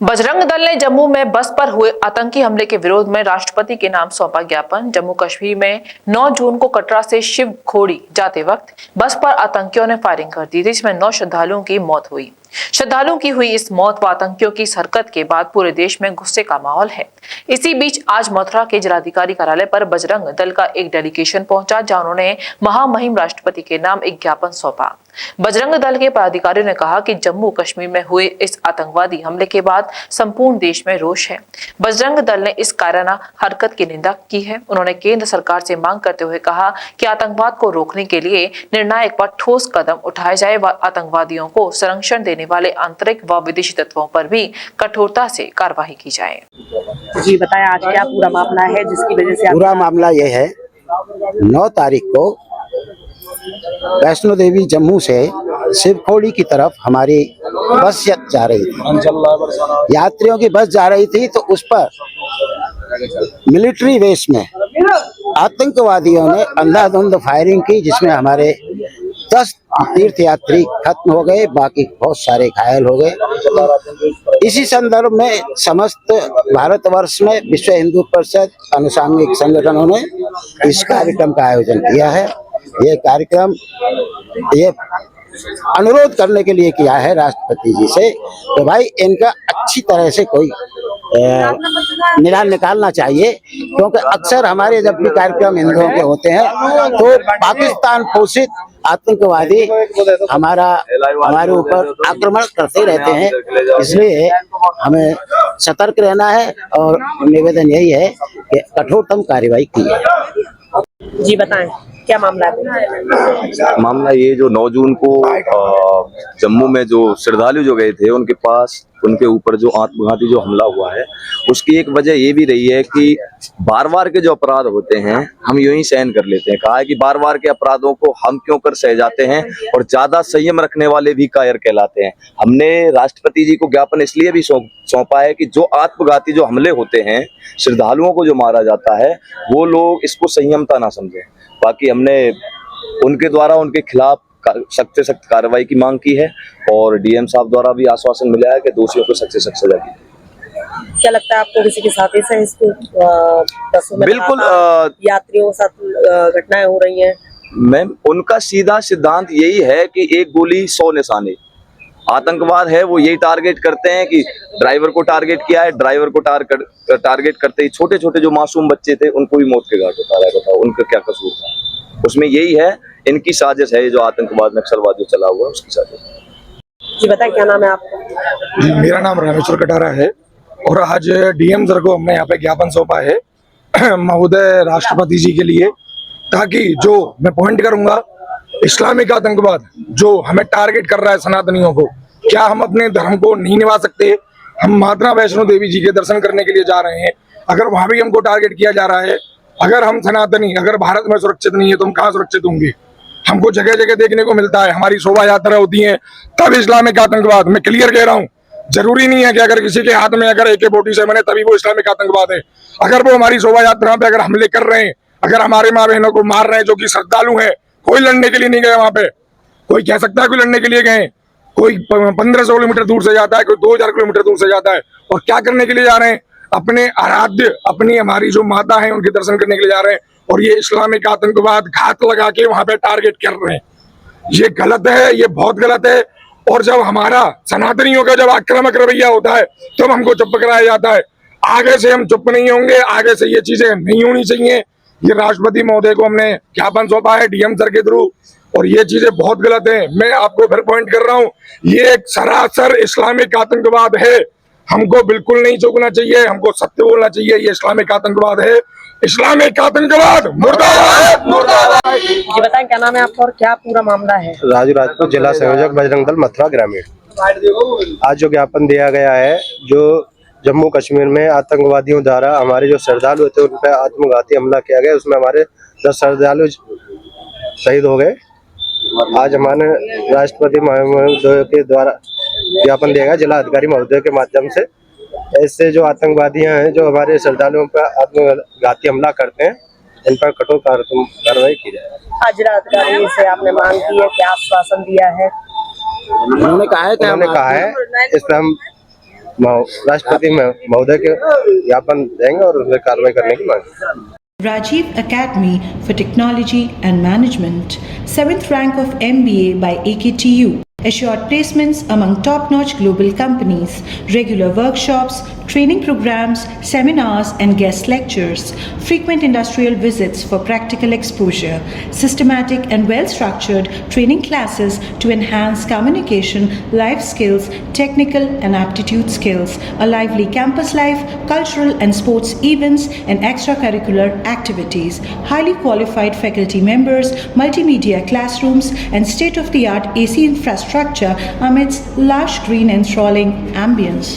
बजरंग दल ने जम्मू में बस पर हुए आतंकी हमले के विरोध में राष्ट्रपति के नाम सौंपा ज्ञापन। जम्मू कश्मीर में 9 जून को कटरा से शिव खोड़ी जाते वक्त बस पर आतंकियों ने फायरिंग कर दी थी, जिसमें 9 श्रद्धालुओं की मौत हुई। श्रद्धालुओं की हुई इस मौत व आतंकियों की इस हरकत के बाद पूरे देश में गुस्से का माहौल है। इसी बीच आज मथुरा के जिलाधिकारी कार्यालय पर बजरंग दल का एक डेलीगेशन पहुंचा, जहां उन्होंने महामहिम राष्ट्रपति के नाम एक ज्ञापन सौंपा। बजरंग दल के पदाधिकारियों ने कहा कि जम्मू कश्मीर में हुए इस आतंकवादी हमले के बाद संपूर्ण देश में रोष है। बजरंग दल ने इस कायराना हरकत की निंदा की है। उन्होंने केंद्र सरकार से मांग करते हुए कहा कि आतंकवाद को रोकने के लिए निर्णायक व ठोस कदम उठाए जाए व आतंकवादियों को संरक्षण देने वाले आंतरिक व विदेशी तत्वों पर भी कठोरता से कार्रवाई की जाए। जी बताएं, आज क्या पूरा मामला है जिसकी वजह से पूरा मामला ये है, 9 तारीख को वैष्णो देवी जम्मू से शिवखोड़ी की तरफ हमारी बस जा रही थी। यात्रियों की बस जा रही थी तो उस पर मिलिट्री वेश में आतंकवादियों ने अंधाधुंध फायरिंग की, जिसमें हमारे 10 तीर्थयात्री खत्म हो गए, बाकी बहुत सारे घायल हो गए। इसी संदर्भ में समस्त भारतवर्ष में विश्व हिंदू परिषद अनुसांगिक संगठनों ने इस कार्यक्रम का आयोजन किया है। ये कार्यक्रम ये अनुरोध करने के लिए किया है राष्ट्रपति जी से तो भाई इनका अच्छी तरह से कोई निकालना चाहिए, क्योंकि अक्सर हमारे जब भी कार्यक्रम हिंदुओं के होते हैं तो पाकिस्तान पोषित आतंकवादी हमारे ऊपर आक्रमण करते रहते हैं। इसलिए हमें सतर्क रहना है और निवेदन यही है कि कठोरतम कार्रवाई की जाए। जी बताएं, क्या मामला है? मामला ये जो 9 जून को जम्मू में जो श्रद्धालु जो गए थे उनके पास उनके ऊपर जो आत्मघाती जो हमला हुआ है, उसकी एक वजह ये भी रही है कि बार बार के जो अपराध होते हैं हम यूं ही सहन कर लेते हैं। कहा है कि बार बार के अपराधों को हम क्यों कर सह जाते हैं और ज्यादा संयम रखने वाले भी कायर कहलाते हैं। हमने राष्ट्रपति जी को ज्ञापन इसलिए भी सौंपा है कि जो आत्मघाती जो हमले होते हैं, श्रद्धालुओं को जो मारा जाता है, वो लोग इसको संयमता ना समझें। बाकी हमने उनके द्वारा उनके खिलाफ सख्त से सख्त कार्रवाई की मांग की है और डीएम साहब द्वारा भी आश्वासन मिला है कि दोषियों को सख्त से सख्त सजा दी। क्या लगता है आपको किसी के साथ ऐसा है इसको बसों में बिल्कुल यात्रियों के साथ घटनाएं हो रही हैं? मैम, उनका सीधा सिद्धांत यही है कि एक गोली 100 निशाने। आतंकवाद है वो यही टारगेट करते हैं कि ड्राइवर को टारगेट किया है, ड्राइवर को टारगेट करते ही छोटे छोटे जो मासूम बच्चे थे उनको भी मौत के घाट उतारा है। बताओ उनका क्या कसूर था उसमें? यही है, इनकी साजिश है, जो आतंकवाद नक्सलवाद जो चला हुआ है उसकी साजिश। जी बताएं, क्या नाम है आपका? जी, मेरा नाम रामेश्वर कटारा है और आज डीएम सर को हमने यहाँ पे ज्ञापन सौंपा है महोदय राष्ट्रपति जी के लिए, ताकि जो मैं पॉइंट करूंगा, इस्लामिक आतंकवाद जो हमें टारगेट कर रहा है सनातनियों को, क्या हम अपने धर्म को नहीं निभा सकते? हम माता वैष्णो देवी जी के दर्शन करने के लिए जा रहे हैं, अगर वहां भी हमको टारगेट किया जा रहा है, अगर हम सनातनी अगर भारत में सुरक्षित नहीं है तो हम कहाँ सुरक्षित होंगे? हमको जगह जगह देखने को मिलता है, हमारी शोभा यात्रा होती है, तब इस्लामिक आतंकवाद। मैं क्लियर कह रहा हूँ, जरूरी नहीं है कि अगर किसी के हाथ में अगर AK-47 है तभी वो इस्लामिक आतंकवाद है। अगर वो हमारी शोभा यात्रा पे अगर हमले कर रहे हैं, अगर हमारे माँ बहनों को मार रहे हैं जो कि श्रद्धालु हैं, कोई लड़ने के लिए नहीं गए वहां पे। कोई कह सकता है कोई लड़ने के लिए गए, कोई 1500 किलोमीटर दूर से जाता है, कोई 2000 किलोमीटर दूर से जाता है, और क्या करने के लिए जा रहे हैं? अपने आराध्य अपनी हमारी जो माता है उनके दर्शन करने के लिए जा रहे हैं, और ये इस्लामिक आतंकवाद घात लगा के वहां पे टारगेट कर रहे हैं। ये गलत है, ये बहुत गलत है। और जब हमारा सनातनियों का जब आक्रामक रवैया होता है तब हमको चुप कराया जाता है। आगे से हम चुप नहीं होंगे, आगे से ये चीजें नहीं होनी चाहिए। ये राष्ट्रपति महोदय को हमने ज्ञापन सौंपा है डीएम सर के थ्रू, और ये चीजें बहुत गलत है। मैं आपको फिर पॉइंट कर रहा हूँ, ये एक सरासर इस्लामिक आतंकवाद है। हमको बिल्कुल नहीं चूकना चाहिए, हमको सत्य बोलना चाहिए। ये इस्लामिक आतंकवाद है, इस्लामिक आतंकवाद मुर्दाबाद मुर्दाबाद। जी बताएं, क्या नाम है आपका और क्या पूरा मामला है? राजू राजपूत, जिला संयोजक बजरंग दल मथुरा ग्रामीण। आज जो ज्ञापन दिया गया है, जो जम्मू कश्मीर में आतंकवादियों द्वारा हमारे जो श्रद्धालु थे उन पर आत्मघाती हमला किया गया, उसमें हमारे 10 श्रद्धालु शहीद हो गए। आज हमारे राष्ट्रपति महोदय के द्वारा ज्ञापन दिया गया जिला अधिकारी महोदय के माध्यम से। ऐसे जो आतंकवादियां हैं जो हमारे श्रद्धालुओं पर आत्मघाती हमला करते हैं, इन पर कठोर कार्रवाई की जाए। आज जिला अधिकारी से आपने मांग की है, क्या आश्वासन दिया है? उन्होंने कहा है इस पर हम राष्ट्रपति महोदय के ज्ञापन देंगे और उस पर कार्रवाई करने की मांग। Rajiv Academy for Technology and Management, 7th rank of MBA by AKTU. Assured placements among top-notch global companies, regular workshops, training programs, seminars and guest lectures, frequent industrial visits for practical exposure, systematic and well-structured training classes to enhance communication, life skills, technical and aptitude skills, a lively campus life, cultural and sports events and extracurricular activities, highly qualified faculty members, multimedia classrooms and state-of-the-art AC infrastructure amidst lush green and enthralling ambience.